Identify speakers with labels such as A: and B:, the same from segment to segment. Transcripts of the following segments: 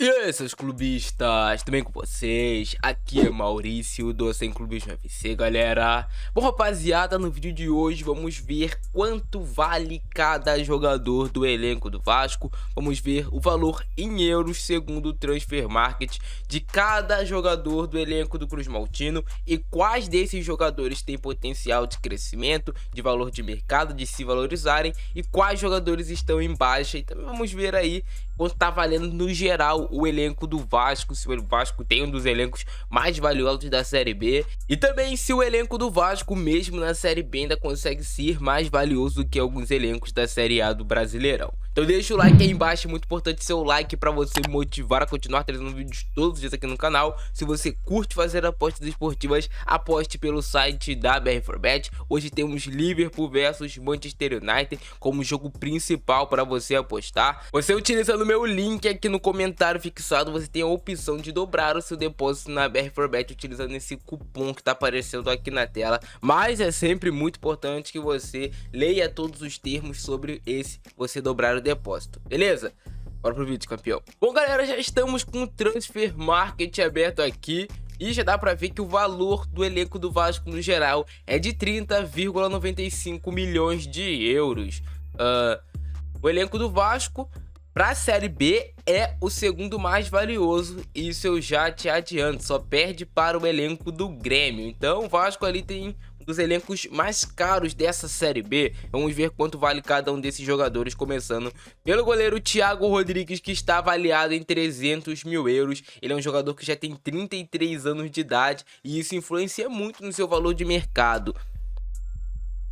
A: E aí, seus clubistas, tudo bem com vocês? Aqui é Maurício do Sem Clubismo FC, galera. Bom, rapaziada, no vídeo de hoje vamos ver quanto vale cada jogador do elenco do Vasco. Vamos ver o valor em euros segundo o Transfer Market de cada jogador do elenco do Cruz Maltino e quais desses jogadores têm potencial de crescimento, de valor de mercado, de se valorizarem e quais jogadores estão em baixa. E também vamos ver aí quanto tá valendo no geral o elenco do Vasco, se o Vasco tem um dos elencos mais valiosos da Série B e também se o elenco do Vasco mesmo na Série B ainda consegue ser mais valioso do que alguns elencos da Série A do Brasileirão. Então deixa o like aí embaixo, é muito importante seu like para você me motivar a continuar trazendo vídeos todos os dias aqui no canal. Se você curte fazer apostas esportivas, aposte pelo site da BR4Bet. Hoje temos Liverpool versus Manchester United como jogo principal para você apostar. Você utilizando o meu link aqui no comentário fixado, você tem a opção de dobrar o seu depósito na BR4Bet utilizando esse cupom que está aparecendo aqui na tela. Mas é sempre muito importante que você leia todos os termos sobre você dobrar o depósito, beleza? Bora pro vídeo, campeão. Bom, galera, já estamos com o Transfer Market aberto aqui e já dá pra ver que o valor do elenco do Vasco no geral é de 30,95 milhões de euros. O elenco do Vasco pra Série B é o segundo mais valioso, isso eu já te adianto, só perde para o elenco do Grêmio. Então o Vasco ali tem um dos elencos mais caros dessa Série B. Vamos ver quanto vale cada um desses jogadores, começando pelo goleiro Thiago Rodrigues, que está avaliado em 300 mil euros. Ele é um jogador que já tem 33 anos de idade e isso influencia muito no seu valor de mercado.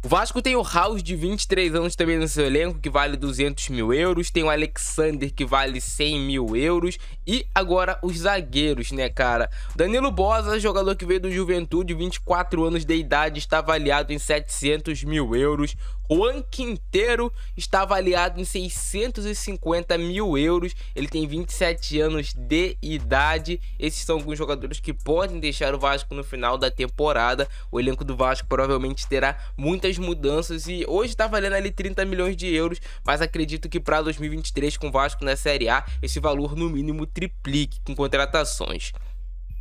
A: O Vasco tem o House de 23 anos também no seu elenco, que vale 200 mil euros. Tem o Alexander, que vale 100 mil euros. E agora os zagueiros, né, cara? Danilo Boza, jogador que veio do Juventude, 24 anos de idade, está avaliado em 700 mil euros. Juan Quinteiro está avaliado em 650 mil euros. Ele tem 27 anos de idade. Esses são alguns jogadores que podem deixar o Vasco no final da temporada. O elenco do Vasco provavelmente terá muitas mudanças e hoje está valendo ali 30 milhões de euros, mas acredito que para 2023 com o Vasco na Série A, esse valor no mínimo triplique com contratações.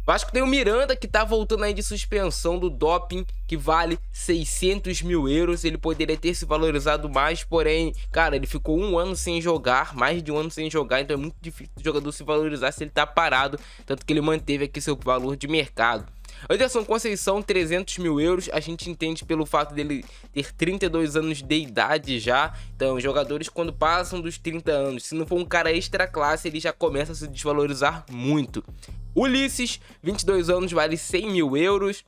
A: Vasco tem o Miranda, que tá voltando aí de suspensão do doping, que vale 600 mil euros. Ele poderia ter se valorizado mais, porém, cara, ele ficou um ano sem jogar, mais de um ano sem jogar, então é muito difícil o jogador se valorizar se ele tá parado, tanto que ele manteve aqui seu valor de mercado. Anderson Conceição, 300 mil euros, a gente entende pelo fato dele ter 32 anos de idade já. Então, jogadores quando passam dos 30 anos, se não for um cara extra classe, ele já começa a se desvalorizar muito. Ulisses, 22 anos, vale 100 mil euros.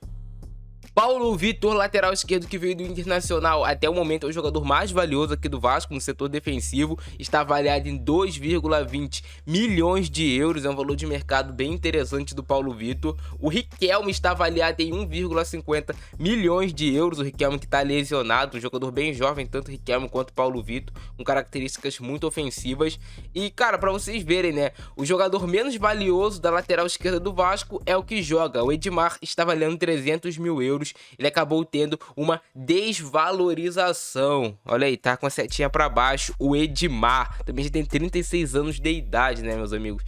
A: Paulo Vitor, lateral esquerdo que veio do Internacional, até o momento é o jogador mais valioso aqui do Vasco no setor defensivo, está avaliado em 2,20 milhões de euros, é um valor de mercado bem interessante do Paulo Vitor. O Riquelme está avaliado em 1,50 milhões de euros, o Riquelme que está lesionado, um jogador bem jovem, tanto Riquelme quanto Paulo Vitor, com características muito ofensivas. E cara, para vocês verem, né, o jogador menos valioso da lateral esquerda do Vasco é o que joga, o Edmar está valendo 300 mil euros. Ele acabou tendo uma desvalorização. Olha aí, tá com a setinha pra baixo. O Edmar também já tem 36 anos de idade, né, meus amigos?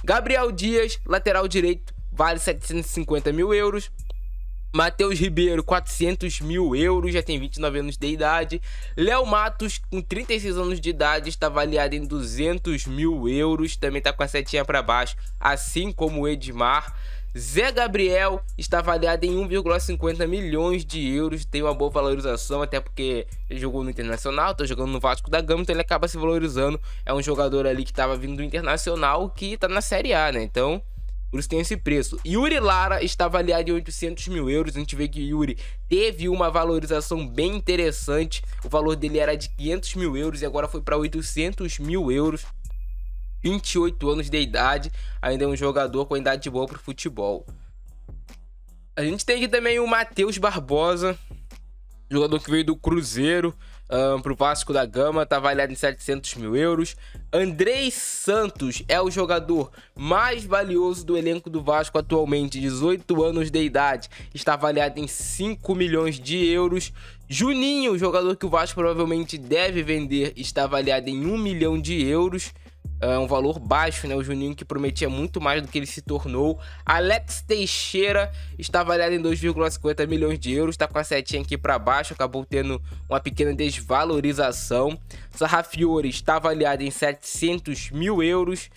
A: Gabriel Dias, lateral direito, vale 750 mil euros. Matheus Ribeiro, 400 mil euros, já tem 29 anos de idade. Léo Matos, com 36 anos de idade, está avaliado em 200 mil euros. Também tá com a setinha para baixo, assim como o Edmar. Zé Gabriel está avaliado em 1,50 milhões de euros, tem uma boa valorização, até porque ele jogou no Internacional, está jogando no Vasco da Gama, então ele acaba se valorizando. É um jogador ali que estava vindo do Internacional, que está na Série A, né? Então, por isso tem esse preço. Yuri Lara está avaliado em 800 mil euros. A gente vê que o Yuri teve uma valorização bem interessante. O valor dele era de 500 mil euros e agora foi para 800 mil euros. 28 anos de idade, ainda é um jogador com idade boa para o futebol. A gente tem aqui também o Matheus Barbosa, jogador que veio do Cruzeiro para o Vasco da Gama, está avaliado em 700 mil euros. Andrei Santos é o jogador mais valioso do elenco do Vasco atualmente, 18 anos de idade, está avaliado em 5 milhões de euros. Juninho, jogador que o Vasco provavelmente deve vender, está avaliado em 1 milhão de euros. um valor baixo, né? O Juninho que prometia muito mais do que ele se tornou. Alex Teixeira está avaliado em 2,50 milhões de euros, tá com a setinha aqui para baixo, acabou tendo uma pequena desvalorização. Sarrafiore está avaliado em 700 mil euros.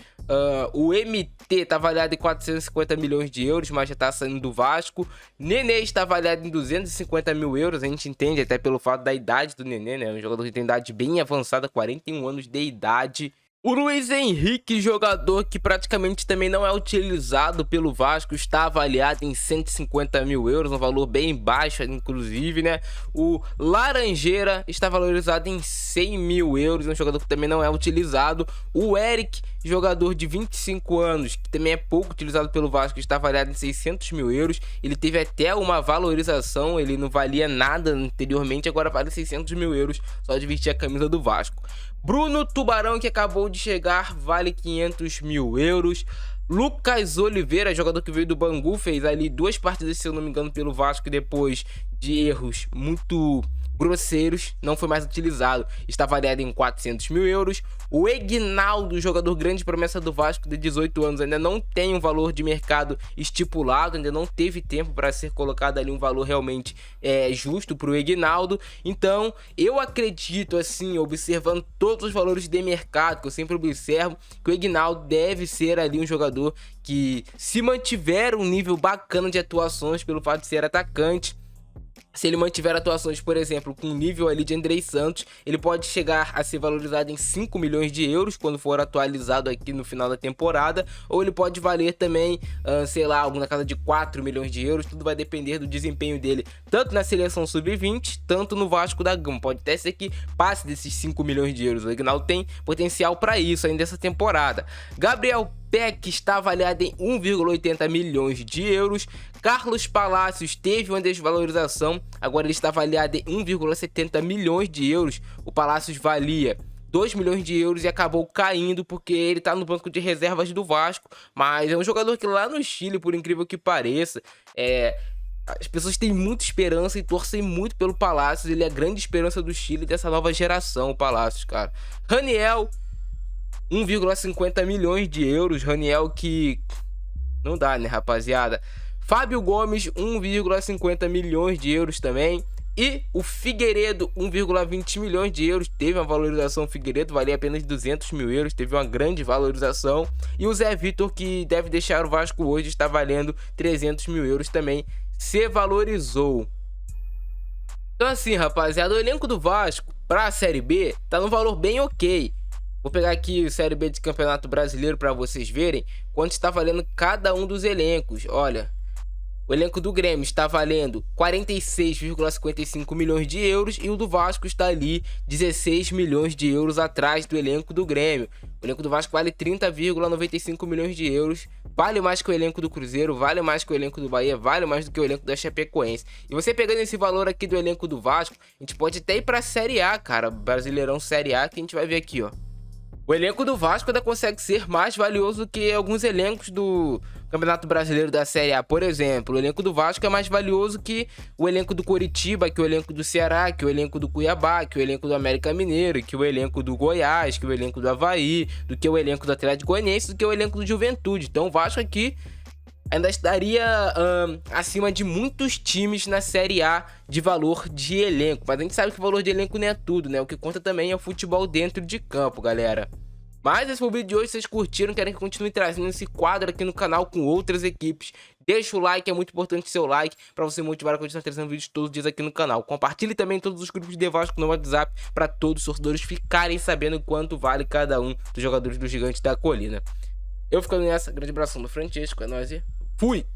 A: O MT está avaliado em 450 milhões de euros, mas já está saindo do Vasco. Nenê está avaliado em 250 mil euros, a gente entende até pelo fato da idade do Nenê, né? Um jogador que tem idade bem avançada, 41 anos de idade. O Luiz Henrique, jogador que praticamente também não é utilizado pelo Vasco, está avaliado em 150 mil euros, um valor bem baixo, inclusive, né? O Laranjeira está valorizado em 100 mil euros, um jogador que também não é utilizado. O Eric, jogador de 25 anos, que também é pouco utilizado pelo Vasco, está avaliado em 600 mil euros. Ele teve até uma valorização, ele não valia nada anteriormente, agora vale 600 mil euros só de vestir a camisa do Vasco. Bruno Tubarão, que acabou de chegar, vale 500 mil euros. Lucas Oliveira, jogador que veio do Bangu, fez ali 2 partidas, se eu não me engano, pelo Vasco, depois de erros muito grosseiros, não foi mais utilizado, está avaliado em 400 mil euros. O Egnaldo, jogador grande promessa do Vasco de 18 anos, ainda não tem um valor de mercado estipulado, ainda não teve tempo para ser colocado ali um valor realmente justo para o Egnaldo. Então eu acredito, assim, observando todos os valores de mercado que eu sempre observo, que o Egnaldo deve ser ali um jogador que, se mantiver um nível bacana de atuações pelo fato de ser atacante, se ele mantiver atuações, por exemplo, com o nível ali de Andrei Santos, ele pode chegar a ser valorizado em 5 milhões de euros quando for atualizado aqui no final da temporada, ou ele pode valer também, sei lá, algo na casa de 4 milhões de euros, tudo vai depender do desempenho dele, tanto na seleção sub-20, tanto no Vasco da Gama. Pode até ser que passe desses 5 milhões de euros, o Egnaldo tem potencial para isso ainda essa temporada. Gabriel Peck está avaliado em 1,80 milhões de euros. Carlos Palacios teve uma desvalorização, agora ele está avaliado em 1,70 milhões de euros. O Palacios valia 2 milhões de euros e acabou caindo porque ele está no banco de reservas do Vasco, mas é um jogador que lá no Chile, por incrível que pareça, as pessoas têm muita esperança e torcem muito pelo Palacios. Ele é a grande esperança do Chile, dessa nova geração, o Palacios, cara. Raniel, 1,50 milhões de euros. Raniel que não dá, né, rapaziada? Fábio Gomes, 1,50 milhões de euros também. E o Figueiredo, 1,20 milhões de euros. Teve uma valorização, o Figueiredo valia apenas 200 mil euros. Teve uma grande valorização. E o Zé Vitor, que deve deixar o Vasco hoje, está valendo 300 mil euros também. Se valorizou. Então assim, rapaziada, o elenco do Vasco para a Série B tá num valor bem ok. Vou pegar aqui o Série B de Campeonato Brasileiro para vocês verem quanto está valendo cada um dos elencos. Olha, o elenco do Grêmio está valendo 46,55 milhões de euros e o do Vasco está ali 16 milhões de euros atrás do elenco do Grêmio. O elenco do Vasco vale 30,95 milhões de euros, vale mais que o elenco do Cruzeiro, vale mais que o elenco do Bahia, vale mais do que o elenco da Chapecoense. E você pegando esse valor aqui do elenco do Vasco, a gente pode até ir para a Série A, cara, Brasileirão Série A, que a gente vai ver aqui, ó. O elenco do Vasco ainda consegue ser mais valioso que alguns elencos do Campeonato Brasileiro da Série A. Por exemplo, o elenco do Vasco é mais valioso que o elenco do Coritiba, que o elenco do Ceará, que o elenco do Cuiabá, que o elenco do América Mineiro, que o elenco do Goiás, que o elenco do Avaí, do que o elenco do Atlético Goianiense, do que o elenco do Juventude. Então o Vasco aqui ainda estaria acima de muitos times na Série A de valor de elenco. Mas a gente sabe que o valor de elenco não é tudo, né? O que conta também é o futebol dentro de campo, galera. Mas esse foi o vídeo de hoje. Se vocês curtiram, querem que eu continue trazendo esse quadro aqui no canal com outras equipes, deixa o like, é muito importante o seu like para você motivar a continuar trazendo vídeos todos os dias aqui no canal. Compartilhe também todos os grupos de Vasco no WhatsApp para todos os torcedores ficarem sabendo quanto vale cada um dos jogadores do Gigante da Colina. Eu ficando nessa, grande abração do Francesco, é nóis e fui!